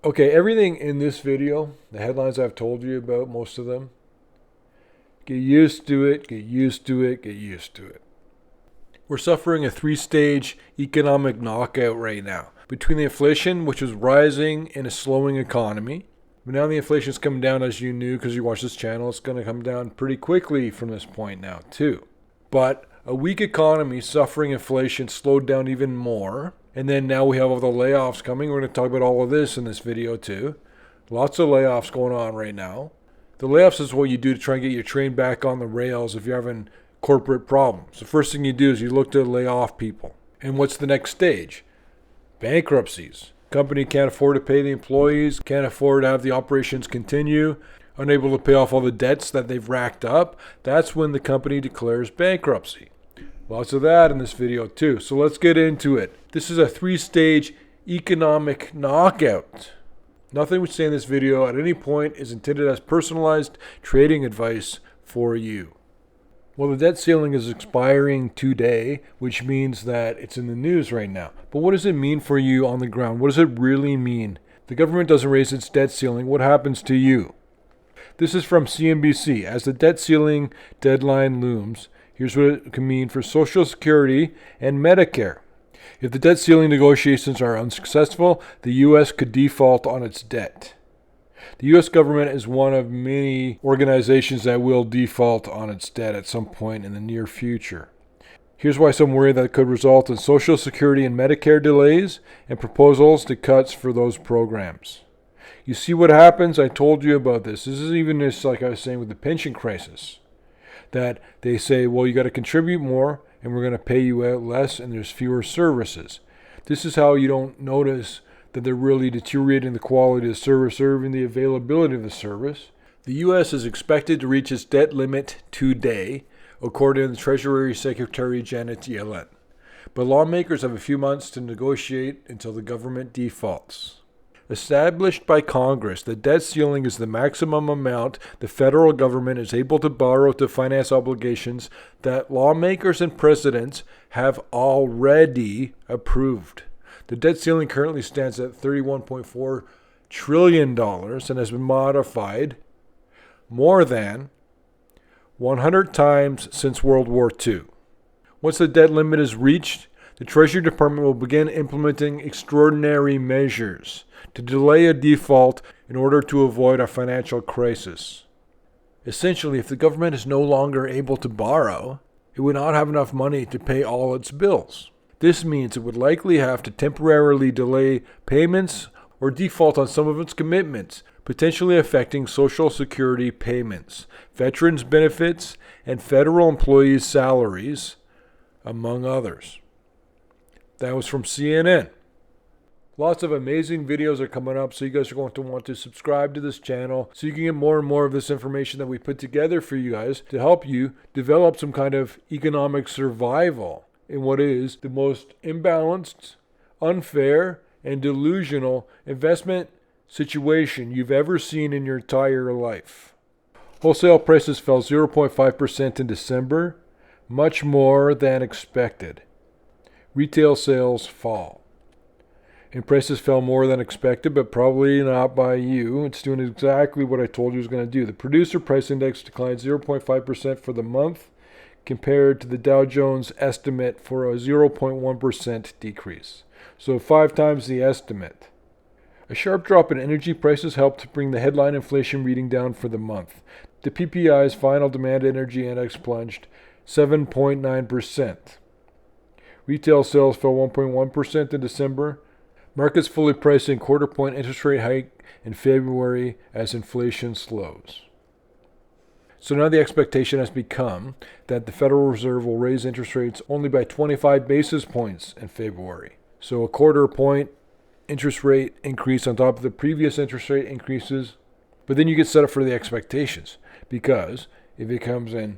Okay, everything in this video, the headlines I've told you about, most of them, get used to it, get used to it, get used to it. We're suffering a three-stage economic knockout right now. Between the inflation, which is rising, and a slowing economy. But now the inflation's coming down, as you knew because you watch this channel. It's going to come down pretty quickly from this point now, too. But a weak economy suffering inflation slowed down even more. And then now we have all the layoffs coming. We're going to talk about all of this in this video, too. Lots of layoffs going on right now. The layoffs is what you do to try and get your train back on the rails if you're having corporate problems. The first thing you do is you look to lay off people. And what's the next stage? Bankruptcies. Company can't afford to pay the employees, can't afford to have the operations continue, unable to pay off all the debts that they've racked up. That's when the company declares bankruptcy. Lots of that in this video too. So let's get into it. This is a three-stage economic knockout. Nothing we say in this video at any point is intended as personalized trading advice for you. Well, the debt ceiling is expiring today, which means that it's in the news right now. But what does it mean for you on the ground? What does it really mean? The government doesn't raise its debt ceiling. What happens to you? This is from CNBC. As the debt ceiling deadline looms, here's what it can mean for Social Security and Medicare. If the debt ceiling negotiations are unsuccessful, the U.S. could default on its debt. The U.S. government is one of many organizations that will default on its debt at some point in the near future. Here's why some worry that it could result in Social Security and Medicare delays and proposals to cuts for those programs. You see what happens? I told you about this. This is even just like I was saying with the pension crisis. That they say, well, you got to contribute more and we're going to pay you out less and there's fewer services. This is how you don't notice that they're really deteriorating the quality of the service or even the availability of the service. The U.S. is expected to reach its debt limit today, according to the Treasury Secretary Janet Yellen. But lawmakers have a few months to negotiate until the government defaults. Established by Congress, the debt ceiling is the maximum amount the federal government is able to borrow to finance obligations that lawmakers and presidents have already approved. The debt ceiling currently stands at $31.4 trillion and has been modified more than 100 times since World War II. Once the debt limit is reached, the Treasury Department will begin implementing extraordinary measures to delay a default in order to avoid a financial crisis. Essentially, if the government is no longer able to borrow, it would not have enough money to pay all its bills. This means it would likely have to temporarily delay payments or default on some of its commitments, potentially affecting Social Security payments, veterans' benefits, and federal employees' salaries, among others. That was from CNN. Lots of amazing videos are coming up, so you guys are going to want to subscribe to this channel so you can get more and more of this information that we put together for you guys to help you develop some kind of economic survival in what is the most imbalanced, unfair, and delusional investment situation you've ever seen in your entire life. Wholesale prices fell 0.5% in December, much more than expected. Retail sales fall. And prices fell more than expected, but probably not by you. It's doing exactly what I told you it was going to do. The producer price index declined 0.5% for the month, compared to the Dow Jones estimate for a 0.1% decrease. So 5 times the estimate. A sharp drop in energy prices helped to bring the headline inflation reading down for the month. The PPI's final demand energy index plunged 7.9%. Retail sales fell 1.1% in December. Markets fully priced in quarter-point interest rate hike in February as inflation slows. So now the expectation has become that the Federal Reserve will raise interest rates only by 25 basis points in February. So a quarter-point interest rate increase on top of the previous interest rate increases. But then you get set up for the expectations, because if it comes in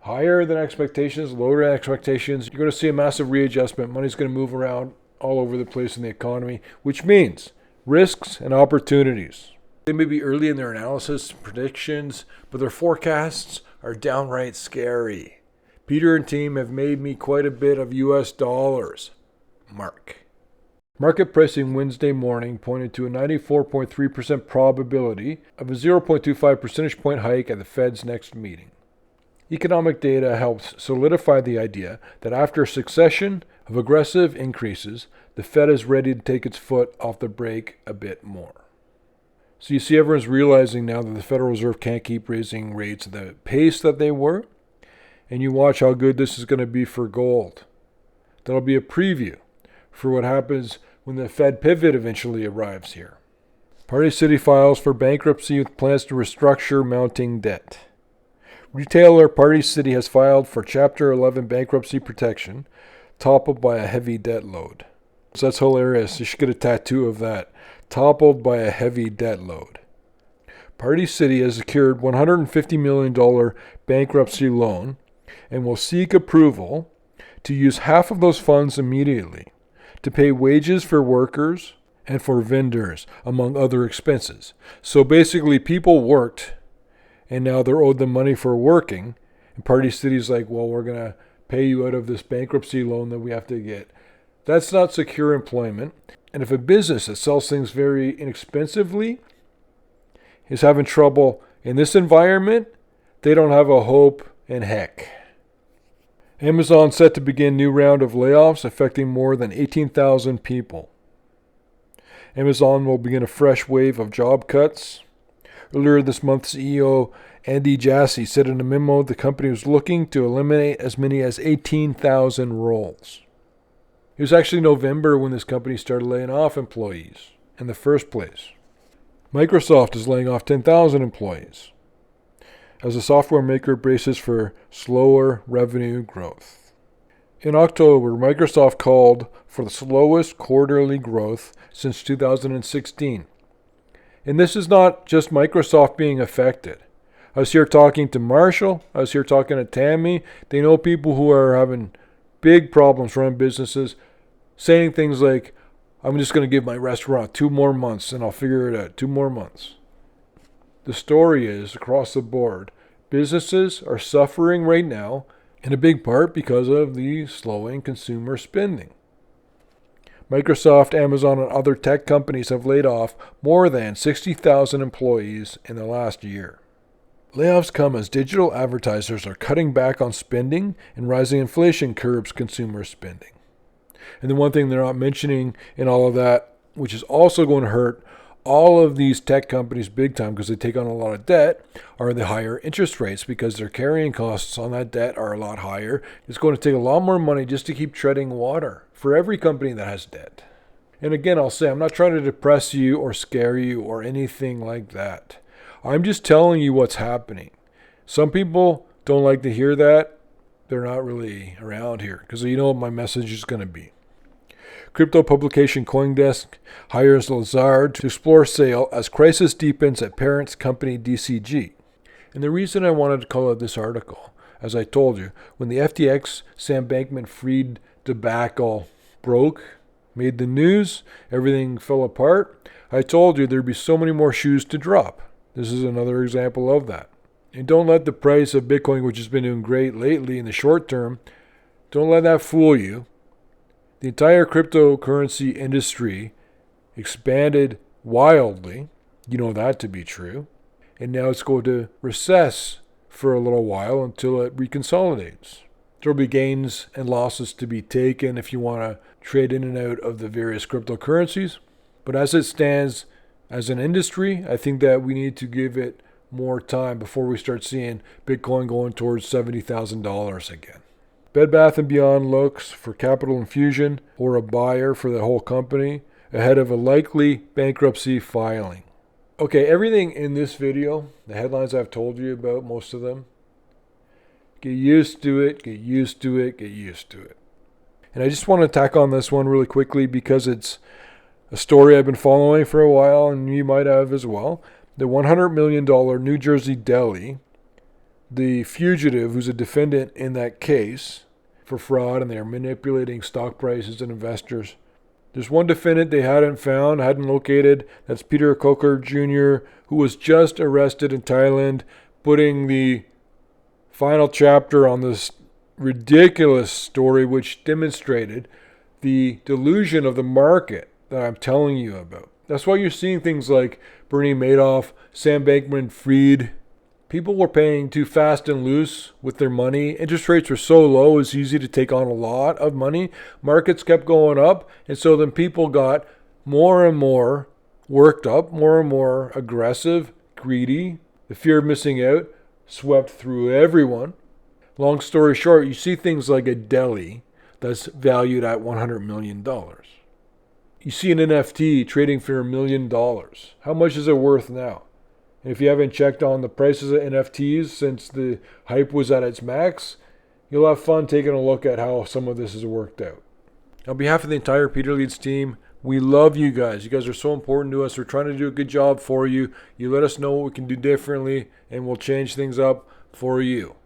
higher than expectations, lower than expectations, you're going to see a massive readjustment. Money's going to move around all over the place in the economy, which means risks and opportunities. They may be early in their analysis and predictions, but their forecasts are downright scary. Peter and team have made me quite a bit of US dollars. Mark. Market pricing Wednesday morning pointed to a 94.3% probability of a 0.25 percentage point hike at the Fed's next meeting. Economic data helps solidify the idea that after a succession of aggressive increases, the Fed is ready to take its foot off the brake a bit more. So you see everyone's realizing now that the Federal Reserve can't keep raising rates at the pace that they were. And you watch how good this is going to be for gold. That'll be a preview for what happens when the Fed pivot eventually arrives here. Party City files for bankruptcy with plans to restructure mounting debt. Retailer Party City has filed for Chapter 11 bankruptcy protection, toppled by a heavy debt load. So that's hilarious. You should get a tattoo of that. Toppled by a heavy debt load. Party City has secured $150 million bankruptcy loan and will seek approval to use half of those funds immediately to pay wages for workers and for vendors, among other expenses. So basically, people worked, and now they're owed the money for working, and Party City's like, well, we're going to pay you out of this bankruptcy loan that we have to get. That's not secure employment. And if a business that sells things very inexpensively is having trouble in this environment, they don't have a hope in heck. Amazon set to begin new round of layoffs affecting more than 18,000 people. Amazon will begin a fresh wave of job cuts. Earlier this month, CEO Andy Jassy said in a memo the company was looking to eliminate as many as 18,000 roles. It was actually November when this company started laying off employees in the first place. Microsoft is laying off 10,000 employees as the software maker braces for slower revenue growth. In October, Microsoft called for the slowest quarterly growth since 2016. And this is not just Microsoft being affected. I was here talking to Marshall. I was here talking to Tammy. They know people who are having big problems running businesses, saying things like, I'm just going to give my restaurant 2 more months and I'll figure it out. 2 more months. The story is, across the board, businesses are suffering right now, in a big part because of the slowing consumer spending. Microsoft, Amazon, and other tech companies have laid off more than 60,000 employees in the last year. Layoffs come as digital advertisers are cutting back on spending and rising inflation curbs consumer spending. And the one thing they're not mentioning in all of that, which is also going to hurt all of these tech companies big time because they take on a lot of debt, are the higher interest rates because their carrying costs on that debt are a lot higher. It's going to take a lot more money just to keep treading water for every company that has debt. And again, I'll say, I'm not trying to depress you or scare you or anything like that. I'm just telling you what's happening. Some people don't like to hear that. They're not really around here because you know what my message is going to be. Crypto publication CoinDesk hires Lazard to explore sale as crisis deepens at parent company DCG. And the reason I wanted to call out this article, as I told you, when the FTX Sam Bankman-Fried debacle broke, made the news, everything fell apart, I told you there'd be so many more shoes to drop. This is another example of that. And don't let the price of Bitcoin, which has been doing great lately in the short term, don't let that fool you. The entire cryptocurrency industry expanded wildly. You know that to be true. And now it's going to recess for a little while until it reconsolidates. There will be gains and losses to be taken if you want to trade in and out of the various cryptocurrencies. But as it stands as an industry, I think that we need to give it more time before we start seeing Bitcoin going towards $70,000 again. Bed Bath & Beyond looks for capital infusion or a buyer for the whole company ahead of a likely bankruptcy filing. Okay, everything in this video, the headlines I've told you about, most of them, get used to it, get used to it, get used to it. And I just want to tack on this one really quickly because it's a story I've been following for a while and you might have as well. The $100 million New Jersey deli, the fugitive who's a defendant in that case for fraud and they're manipulating stock prices and investors. There's one defendant they hadn't located. That's Peter Coker Jr., who was just arrested in Thailand, putting the final chapter on this ridiculous story which demonstrated the delusion of the market that I'm telling you about. That's why you're seeing things like Bernie Madoff, Sam Bankman-Fried. People were paying too fast and loose with their money. Interest rates were so low, it's easy to take on a lot of money. Markets kept going up, and so then people got more and more worked up, more and more aggressive, greedy. The fear of missing out swept through everyone. Long story short, you see things like a deli that's valued at $100 million. You see an NFT trading for $1 million. How much is it worth now? And if you haven't checked on the prices of NFTs since the hype was at its max, you'll have fun taking a look at how some of this has worked out. On behalf of the entire Peter Leeds team, we love you guys. You guys are so important to us. We're trying to do a good job for you. You let us know what we can do differently, and we'll change things up for you.